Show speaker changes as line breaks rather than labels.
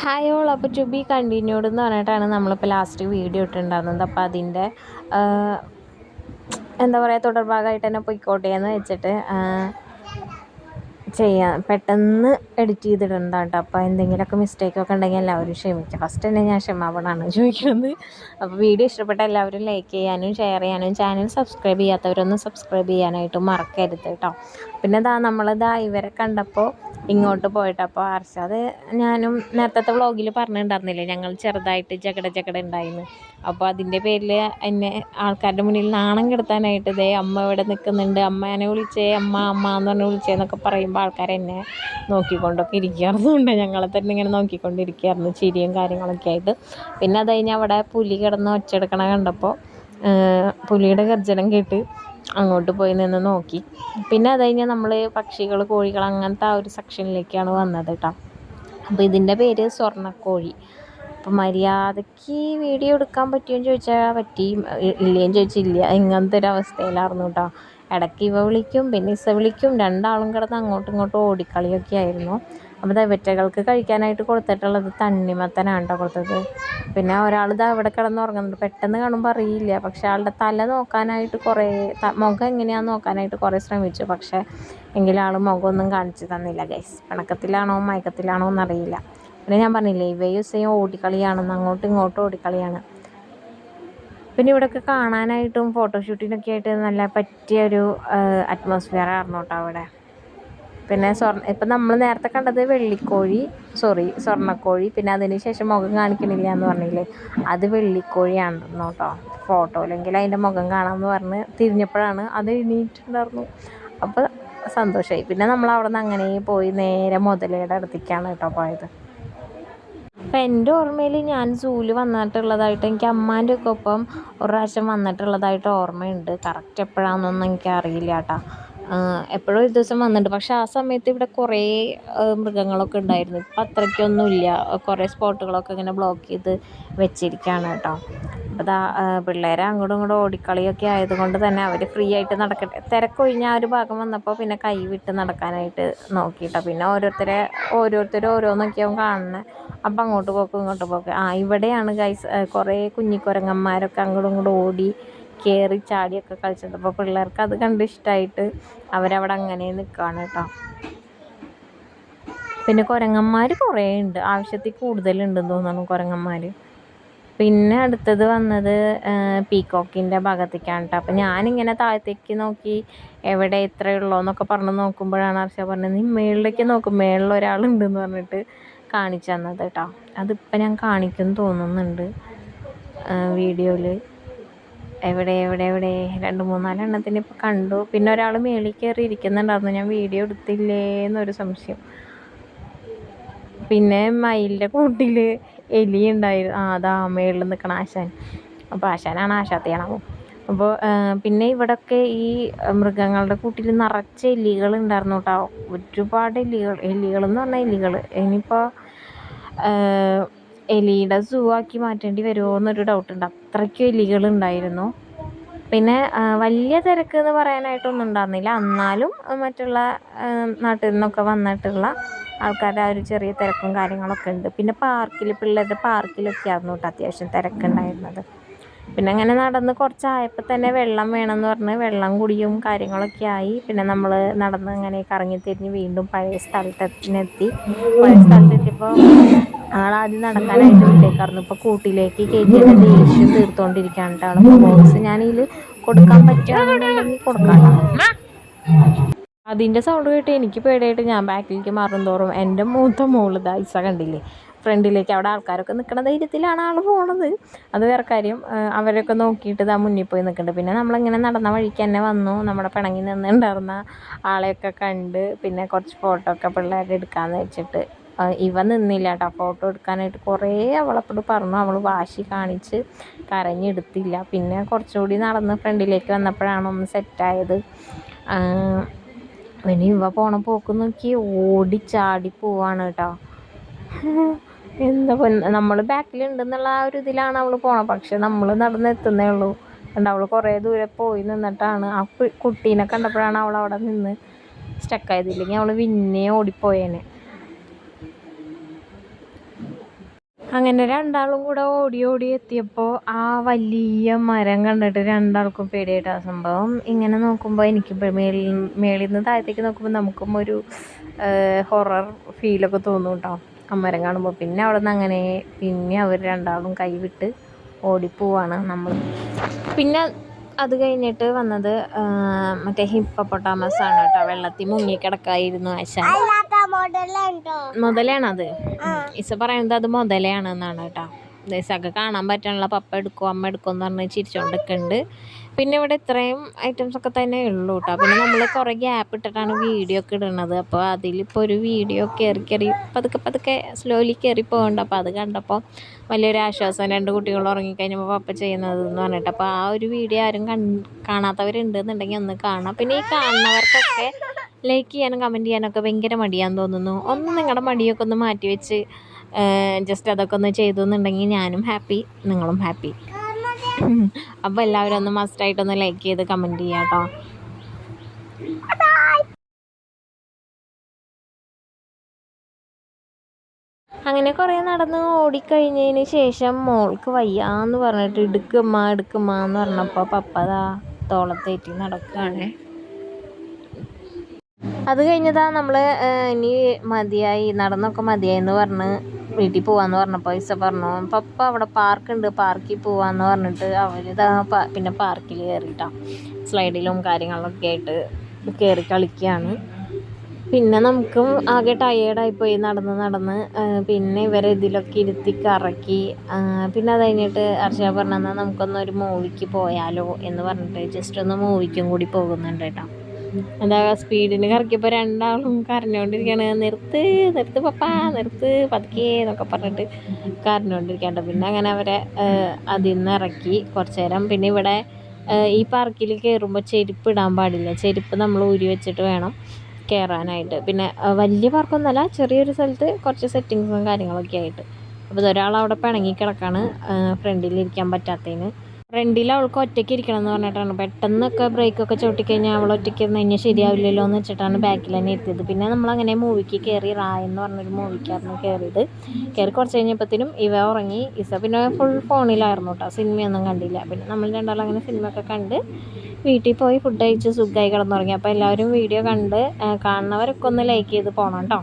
Hi all. അപ്പോൾ to B continued എന്ന് പറഞ്ഞിട്ടാണ് നമ്മളിപ്പോൾ ലാസ്റ്റ് വീഡിയോ ഇട്ടിട്ടുണ്ടായിരുന്നത്. അപ്പോൾ അതിൻ്റെ എന്താ പറയുക, തുടർഭാഗമായിട്ട് തന്നെ പൊയ്ക്കോട്ടെ എന്ന് വെച്ചിട്ട് ചെയ്യാം, പെട്ടെന്ന് എഡിറ്റ് ചെയ്തിടണ്ട കേട്ടോ. അപ്പോൾ എന്തെങ്കിലുമൊക്കെ മിസ്റ്റേക്കൊക്കെ ഉണ്ടെങ്കിൽ എല്ലാവരും ക്ഷമിക്കുക. ഫസ്റ്റ് തന്നെ ഞാൻ ക്ഷമാപണമാണ് ചോദിക്കുന്നത്. അപ്പോൾ വീഡിയോ ഇഷ്ടപ്പെട്ട എല്ലാവരും ലൈക്ക് ചെയ്യാനും ഷെയർ ചെയ്യാനും ചാനൽ സബ്സ്ക്രൈബ് ചെയ്യാത്തവരൊന്ന് സബ്സ്ക്രൈബ് ചെയ്യാനായിട്ട് മറക്കരുത് കേട്ടോ. പിന്നെ നമ്മളിതാ ഇവരെ കണ്ടപ്പോൾ ഇങ്ങോട്ട് പോയിട്ട്, അപ്പോൾ അർഷാദ് ഞാനും നേരത്തെ വ്ളോഗിൽ പറഞ്ഞിട്ടുണ്ടായിരുന്നില്ലേ, ഞങ്ങൾ ചെറുതായിട്ട് ജഗട ഉണ്ടായിരുന്നു. അപ്പോൾ അതിൻ്റെ പേരിൽ എന്നെ ആൾക്കാരുടെ മുന്നിൽ നാണം കെടുത്താനായിട്ട് ഇതേ അമ്മ ഇവിടെ നിൽക്കുന്നുണ്ട്, അമ്മേനെ വിളിച്ചേ, അമ്മ എന്ന് പറഞ്ഞ് വിളിച്ചേന്നൊക്കെ പറയുമ്പോൾ ആൾക്കാരെന്നെ നോക്കിക്കൊണ്ടൊക്കെ ഇരിക്കാറുണ്ട്. ഞങ്ങളെ തന്നെ ഇങ്ങനെ നോക്കിക്കൊണ്ടിരിക്കുകയായിരുന്നു, ചിരിയും കാര്യങ്ങളൊക്കെ ആയിട്ട്. പിന്നെ അത് കഴിഞ്ഞ് അവിടെ പുലി കിടന്ന് ഒച്ചെടുക്കണ കണ്ടപ്പോൾ പുലിയുടെ ഗർജനം കേട്ട് അങ്ങോട്ട് പോയി നിന്ന് നോക്കി. പിന്നെ അത് കഴിഞ്ഞ് നമ്മൾ പക്ഷികൾ, കോഴികൾ അങ്ങനത്തെ ആ ഒരു സെക്ഷനിലേക്കാണ് വന്നത് കേട്ടോ. അപ്പോൾ ഇതിൻ്റെ പേര് സ്വർണ്ണക്കോഴി. അപ്പോൾ മര്യാദയ്ക്ക് വീഡിയോ എടുക്കാൻ പറ്റുമെന്ന് ചോദിച്ചാൽ പറ്റി, ഇല്ലേന്ന് ചോദിച്ചില്ല. ഇങ്ങനത്തെ ഒരു അവസ്ഥയിലായിരുന്നു കേട്ടോ. ഇടയ്ക്ക് ഇവ വിളിക്കും, പിന്നെ ഇസ വിളിക്കും, രണ്ടാളും കിടന്ന് അങ്ങോട്ടും ഇങ്ങോട്ടും ഓടിക്കളിയൊക്കെ ആയിരുന്നു. അപ്പോൾ ദൈവറ്റകൾക്ക് കഴിക്കാനായിട്ട് കൊടുത്തിട്ടുള്ളത് തണ്ണിമത്തനാണ് കേട്ടോ കൊടുത്തത്. പിന്നെ ഒരാൾ അവിടെ കിടന്നുറങ്ങുന്നുണ്ട്. പെട്ടെന്ന് കാണുമ്പോൾ അറിയില്ല, പക്ഷെ ആളുടെ തല നോക്കാനായിട്ട് കുറേ, മുഖം എങ്ങനെയാണെന്ന് നോക്കാനായിട്ട് കുറേ ശ്രമിച്ചു. പക്ഷേ എങ്കിലും ആൾ മുഖമൊന്നും കാണിച്ചു തന്നില്ല ഗൈസ്. പിണക്കത്തിലാണോ മയക്കത്തിലാണോ എന്നറിയില്ല. പിന്നെ ഞാൻ പറഞ്ഞില്ലേ, ഇവയും ഇസയും ഓടിക്കളിയാണെന്ന്, അങ്ങോട്ടും ഇങ്ങോട്ടും ഓടിക്കളിയാണ്. പിന്നെ ഇവിടെയൊക്കെ കാണാനായിട്ടും ഫോട്ടോഷൂട്ടിനൊക്കെ ആയിട്ട് നല്ല പറ്റിയൊരു അറ്റ്മോസ്ഫിയർ ആയിരുന്നു കേട്ടോ അവിടെ. പിന്നെ ഇപ്പം നമ്മൾ നേരത്തെ കണ്ടത് സ്വർണ്ണക്കോഴി. പിന്നെ അതിന് ശേഷം മുഖം കാണിക്കണില്ല എന്ന് പറഞ്ഞില്ലേ, അത് വെള്ളിക്കോഴിയാണെന്ന് കേട്ടോ. ഫോട്ടോയിലെങ്കിൽ അതിൻ്റെ മുഖം കാണാമെന്ന് പറഞ്ഞ് തിരിഞ്ഞപ്പോഴാണ് അത് എണീറ്റിട്ടുണ്ടായിരുന്നു. അപ്പോൾ സന്തോഷമായി. പിന്നെ നമ്മൾ അവിടെ നിന്ന് അങ്ങനെ പോയി നേരെ മുതലയുടെ അടുത്തേക്കാണ് കേട്ടോ പോയത്. അപ്പം എൻ്റെ ഓർമ്മയിൽ ഞാൻ സൂവിൽ വന്നിട്ടുള്ളതായിട്ട്, എനിക്ക് അമ്മാൻ്റെ ഒക്കെ ഒപ്പം ഒരു പ്രാവശ്യം വന്നിട്ടുള്ളതായിട്ട് ഓർമ്മയുണ്ട്. കറക്റ്റ് എപ്പോഴാണെന്നൊന്നും എനിക്ക് അറിയില്ല കേട്ടോ. എപ്പോഴും ഒരു ദിവസം വന്നിട്ടുണ്ട്. പക്ഷേ ആ സമയത്ത് ഇവിടെ കുറേ മൃഗങ്ങളൊക്കെ ഉണ്ടായിരുന്നു. ഇപ്പം അത്രയ്ക്കൊന്നുമില്ല. കുറേ സ്പോട്ടുകളൊക്കെ ഇങ്ങനെ ബ്ലോക്ക് ചെയ്ത് വെച്ചിരിക്കുകയാണ് കേട്ടോ. അപ്പോൾ പിള്ളേരെ അങ്ങോട്ടും ഇങ്ങോട്ടും ഓടിക്കളിയൊക്കെ ആയതുകൊണ്ട് തന്നെ അവർ ഫ്രീ ആയിട്ട് നടക്കട്ടെ, തിരക്കൊഴിഞ്ഞ ആ ഒരു ഭാഗം വന്നപ്പോൾ പിന്നെ കൈ വിട്ട് നടക്കാനായിട്ട് നോക്കിയിട്ടോ. പിന്നെ ഓരോരുത്തരും ഓരോന്നൊക്കെയാവും കാണുന്നത്. അപ്പം അങ്ങോട്ട് പോക്ക് ഇങ്ങോട്ട് പോക്ക്. ഇവിടെയാണ് ഗൈസ് കുറേ കുഞ്ഞിക്കുരങ്ങന്മാരൊക്കെ അങ്ങോട്ടും ഇങ്ങോട്ടും ഓടി കയറി ചാടിയൊക്കെ കളിച്ചത്. അപ്പോൾ പിള്ളേർക്ക് അത് കണ്ട് ഇഷ്ടമായിട്ട് അവരവിടെ അങ്ങനെ നിൽക്കുകയാണ് കേട്ടോ. പിന്നെ കുരങ്ങന്മാർ കുറേ ഉണ്ട്, ആവശ്യത്തിൽ കൂടുതലുണ്ടെന്ന് തോന്നുന്നു കുരങ്ങന്മാർ. പിന്നെ അടുത്തത് വന്നത് പീക്കോക്കിൻ്റെ ഭാഗത്തേക്കാണ് കേട്ടോ. അപ്പോൾ ഞാനിങ്ങനെ താഴത്തേക്ക് നോക്കി എവിടെ എത്രയുള്ളൂ എന്നൊക്കെ പറഞ്ഞ് നോക്കുമ്പോഴാണ് അർഷ പറഞ്ഞത്, നീ മേളിലേക്ക് നോക്കും, മേളിൽ ഒരാളുണ്ടെന്ന് പറഞ്ഞിട്ട് കാണിച്ചു തന്നത് കേട്ടോ. അതിപ്പോൾ ഞാൻ കാണിക്കുമെന്ന് തോന്നുന്നുണ്ട് വീഡിയോയിൽ. എവിടെ 2-3-4 എണ്ണത്തിന് ഇപ്പോൾ കണ്ടു. പിന്നെ ഒരാൾ മേളിൽ കയറി ഇരിക്കുന്നുണ്ടായിരുന്നു, ഞാൻ വീഡിയോ എടുത്തില്ലേ എന്നൊരു സംശയം. പിന്നെ മയിലിൻ്റെ കൂട്ടിൽ എലി ഉണ്ടായിരുന്നു. അതാ മേളിൽ നിൽക്കണ ആശാൻ. അപ്പോൾ ആശാനാണ് ആശാത്തിയാണോ. അപ്പോൾ പിന്നെ ഇവിടെയൊക്കെ ഈ മൃഗങ്ങളുടെ കൂട്ടിൽ നിറച്ച് എലികൾ ഉണ്ടായിരുന്നു കേട്ടോ. ഒരുപാട് എലികളെന്ന് പറഞ്ഞാൽ എലികൾ. ഇനിയിപ്പോൾ എലിയുടെ സൂ ആക്കി മാറ്റേണ്ടി വരുമോ എന്നൊരു ഡൗട്ടുണ്ട്, അത്രയ്ക്കും എലികളുണ്ടായിരുന്നു. പിന്നെ വലിയ തിരക്ക് എന്ന് പറയാനായിട്ടൊന്നും ഉണ്ടായിരുന്നില്ല. എന്നാലും മറ്റുള്ള നാട്ടിൽ നിന്നൊക്കെ വന്നിട്ടുള്ള ആൾക്കാരുടെ ആ ഒരു ചെറിയ തിരക്കും കാര്യങ്ങളൊക്കെ ഉണ്ട്. പിന്നെ പിള്ളേരുടെ പാർക്കിലൊക്കെ ആയിരുന്നു കേട്ടോ അത്യാവശ്യം തിരക്കുണ്ടായിരുന്നത്. പിന്നെ അങ്ങനെ നടന്ന് കുറച്ചായപ്പോൾ തന്നെ വെള്ളം വേണമെന്ന് പറഞ്ഞ് വെള്ളം കുടിയും കാര്യങ്ങളൊക്കെ ആയി. പിന്നെ നമ്മൾ നടന്ന് അങ്ങനെ കറങ്ങി തിരിഞ്ഞ് വീണ്ടും പഴയ സ്ഥലത്തെത്തി. പഴയ സ്ഥലത്തെത്തിയപ്പോൾ ആളാദ്യം നടക്കാനായിട്ട് വിട്ടേക്കായിരുന്നു. ഇപ്പോൾ കൂട്ടിലേക്ക് കയറ്റിയത് ദേഷ്യം തീർത്തുകൊണ്ടിരിക്കുകയാണ് കേട്ടോ. അപ്പോൾ ബോക്സ് ഞാനതിൽ കൊടുക്കാൻ പറ്റുകയാണെന്നുണ്ടെങ്കിൽ കൊടുക്കാം കേട്ടോ. അതിൻ്റെ സൗണ്ട് കേട്ട് എനിക്ക് പേടിയായിട്ട് ഞാൻ ബാക്കിലേക്ക് മാറും തോറും എൻ്റെ മൂത്ത മോള് ദൈസ കണ്ടില്ലേ, ഫ്രണ്ടിലേക്ക് അവിടെ ആൾക്കാരൊക്കെ നിൽക്കണ ധൈര്യത്തിലാണ് ആൾ പോണത്. അത് വേറെ കാര്യം. അവരൊക്കെ നോക്കിയിട്ട് മുന്നിൽ പോയി നിൽക്കുന്നുണ്ട്. പിന്നെ നമ്മളിങ്ങനെ നടന്ന വഴിക്ക് തന്നെ വന്നു, നമ്മുടെ പിണങ്ങി നിന്നുണ്ടായിരുന്ന ആളെയൊക്കെ കണ്ട് പിന്നെ കുറച്ച് ഫോട്ടോ ഒക്കെ പിള്ളേരുടെ എടുക്കാമെന്ന് വെച്ചിട്ട് ഇവ നിന്നില്ല കേട്ടോ ഫോട്ടോ എടുക്കാനായിട്ട്. കുറേ അവളപ്പോഴും പറഞ്ഞു, അവൾ വാശി കാണിച്ച് കരഞ്ഞെടുത്തില്ല. പിന്നെ കുറച്ചുകൂടി നടന്ന് ഫ്രണ്ടിലേക്ക് വന്നപ്പോഴാണ് ഒന്ന് സെറ്റായത്. പിന്നെ ഇവ പോണ പോക്ക് നോക്കി ഓടിച്ചാടി പോവാണ് കേട്ടോ. എന്താ നമ്മൾ ബാക്കിലുണ്ടെന്നുള്ള ആ ഒരു ഇതിലാണ് അവൾ പോണത്. പക്ഷെ നമ്മൾ നടന്നെത്തുന്നേ ഉള്ളൂ. അവൾ കുറേ ദൂരെ പോയി നിന്നിട്ടാണ് ആ കുട്ടീനെ കണ്ടപ്പോഴാണ് അവൾ അവിടെ നിന്ന് സ്റ്റക്കായത്. ഇല്ലെങ്കിൽ അവൾ പിന്നെ ഓടിപ്പോയേനെ. അങ്ങനെ രണ്ടാളും കൂടെ ഓടി ഓടി എത്തിയപ്പോൾ ആ വലിയ മരം കണ്ടിട്ട് രണ്ടാൾക്കും പേടിയായിട്ട് ആ സംഭവം ഇങ്ങനെ നോക്കുമ്പോൾ എനിക്ക് മേളിൽ നിന്ന് താഴത്തേക്ക് നോക്കുമ്പോൾ നമുക്കും ഒരു ഹൊറർ ഫീലൊക്കെ തോന്നും കേട്ടോ ആ മരം കാണുമ്പോൾ. പിന്നെ അവിടെ നിന്ന് അങ്ങനെ പിന്നെ അവർ രണ്ടാളും കൈവിട്ട് ഓടിപ്പോവാണ് നമ്മൾ. പിന്നെ അത് കഴിഞ്ഞിട്ട് വന്നത് മറ്റേ ഹിപ്പപ്പൊട്ടാമസ് ആണ് കേട്ടോ. വെള്ളത്തിൽ മുങ്ങിക്കിടക്കായിരുന്നു ആശാൻ. മുതലാണത്. ഇസ പറയുന്നത് അത് മുതലയാണെന്നാണ് കേട്ടോ. ഇസക്ക് കാണാൻ പറ്റാനുള്ള പപ്പ എടുക്കും അമ്മ എടുക്കും എന്ന് പറഞ്ഞ് ചിരിച്ചോണ്ടിരിക്കുന്നുണ്ട്. പിന്നെ ഇവിടെ ഇത്രയും ഐറ്റംസ് ഒക്കെ തന്നെ ഉള്ളൂ കേട്ടോ. പിന്നെ നമ്മൾ കുറേ ഗ്യാപ്പ് ഇട്ടിട്ടാണ് വീഡിയോ ഒക്കെ ഇടുന്നത്. അപ്പോൾ അതിലിപ്പോൾ ഒരു വീഡിയോ കയറി പതുക്കെ സ്ലോലി കയറി പോകുന്നുണ്ട്. അപ്പോൾ അത് കണ്ടപ്പോൾ വലിയൊരു ആശ്വാസം. 2 കുട്ടികൾ ഉറങ്ങിക്കഴിഞ്ഞപ്പോൾ പപ്പ ചെയ്യുന്നത് എന്ന് പറഞ്ഞിട്ട്. അപ്പോൾ ആ ഒരു വീഡിയോ ആരും കാണാത്തവരുണ്ടെന്നുണ്ടെങ്കിൽ ഒന്ന് കാണാം. പിന്നെ ഈ കാണുന്നവർക്കൊക്കെ ലൈക്ക് ചെയ്യാനും കമൻറ്റ് ചെയ്യാനൊക്കെ ഭയങ്കര മടിയാന്ന് തോന്നുന്നു. ഒന്ന് നിങ്ങളുടെ മടിയൊക്കെ ഒന്ന് മാറ്റി വെച്ച് ജസ്റ്റ് അതൊക്കെ ഒന്ന് ചെയ്തു എന്നുണ്ടെങ്കിൽ ഞാനും ഹാപ്പി, നിങ്ങളും ഹാപ്പി. അപ്പോൾ എല്ലാവരും ഒന്ന് മസ്റ്റായിട്ടൊന്ന് ലൈക്ക് ചെയ്ത് കമൻറ്റ് ചെയ്യാം കേട്ടോ. അങ്ങനെ കുറേ നടന്ന് ഓടിക്കഴിഞ്ഞതിന് ശേഷം മോൾക്ക് വയ്യാന്ന് പറഞ്ഞിട്ട് എടുക്കുമ്മ എന്ന് പറഞ്ഞപ്പോൾ പപ്പ ദാ തോളത്തേറ്റി നടക്കുകയാണ്. അത് കഴിഞ്ഞതാ നമ്മൾ ഇനി മതിയായി നടന്നൊക്കെ മതിയായി എന്ന് പറഞ്ഞ് വീട്ടിൽ പോവാന്ന് പറഞ്ഞപ്പോൾ ഇസ പറഞ്ഞു പപ്പ അവിടെ പാർക്കുണ്ട് പാർക്കിൽ പോവാന്ന് പറഞ്ഞിട്ട് അവരിതാ പിന്നെ പാർക്കിൽ കയറിയിട്ടാണ് സ്ലൈഡിലും കാര്യങ്ങളൊക്കെ ആയിട്ട് കയറി കളിക്കുകയാണ്. പിന്നെ നമുക്കും ആകെ ടയേർഡായിപ്പോയി നടന്ന് പിന്നെ ഇവരെ ഇതിലൊക്കെ ഇരുത്തി കറക്കി. പിന്നെ അത് കഴിഞ്ഞിട്ട് അർഷ പറഞ്ഞാൽ നമുക്കൊന്നൊരു മൂവിക്ക് പോയാലോ എന്ന് പറഞ്ഞിട്ട് ജസ്റ്റ് ഒന്ന് മൂവിക്കും കൂടി പോകുന്നുണ്ട് കേട്ടോ. എന്താ സ്പീഡിന് കറക്കിയപ്പോൾ രണ്ടാളും കരഞ്ഞുകൊണ്ടിരിക്കുകയാണ്. നിർത്ത് പപ്പ നിർത്ത് പതുക്കെ എന്നൊക്കെ പറഞ്ഞിട്ട് കരഞ്ഞുകൊണ്ടിരിക്കുകയാണ്. പിന്നെ അങ്ങനെ അവരെ അതിൽ നിന്ന് ഇറക്കി കുറച്ച് നേരം. പിന്നെ ഇവിടെ ഈ പാർക്കിൽ കയറുമ്പോൾ ചെരുപ്പ് ഇടാൻ പാടില്ല. ചെരുപ്പ് നമ്മൾ ഊരി വെച്ചിട്ട് വേണം കയറാനായിട്ട്. പിന്നെ വലിയ പാർക്കൊന്നുമല്ല, ചെറിയൊരു സ്ഥലത്ത് കുറച്ച് സെറ്റിങ്സും കാര്യങ്ങളൊക്കെ ആയിട്ട്. അപ്പോൾ ഇതൊരാൾ അവിടെ പിണങ്ങി കിടക്കാണ് ഫ്രണ്ടിലിരിക്കാൻ പറ്റാത്തതിന്. ഫ്രണ്ടിൽ അവൾക്ക് ഒറ്റയ്ക്ക് ഇരിക്കണം എന്ന് പറഞ്ഞിട്ടാണ്. പെട്ടെന്നൊക്കെ ബ്രേക്കൊക്കെ ചവിട്ടിക്കഴിഞ്ഞാൽ അവൾ ഒറ്റയ്ക്ക് ഇരുന്ന് കഴിഞ്ഞാൽ ശരിയാവില്ലല്ലോ എന്ന് വെച്ചിട്ടാണ് ബാക്കിൽ തന്നെ എത്തിയത്. പിന്നെ നമ്മളങ്ങനെ മൂവിക്ക് കയറി. റായ് എന്ന് പറഞ്ഞൊരു മൂവിക്കായിരുന്നു കയറിയത്. കയറി കുറച്ച് കഴിഞ്ഞപ്പോഴത്തേനും ഇവ ഉറങ്ങി. ഇസ പിന്നെ ഫുൾ ഫോണിലായിരുന്നു കേട്ടോ, സിനിമയൊന്നും കണ്ടില്ല. പിന്നെ നമ്മൾ രണ്ടാളും അങ്ങനെ സിനിമയൊക്കെ കണ്ട് വീട്ടിൽ പോയി ഫുഡ് കഴിച്ച് സുഖമായി കിടന്നുറങ്ങി. അപ്പോൾ എല്ലാവരും വീഡിയോ കണ്ട് കാണുന്നവരൊക്കെ ഒന്ന് ലൈക്ക് ചെയ്ത് പോകണം കേട്ടോ.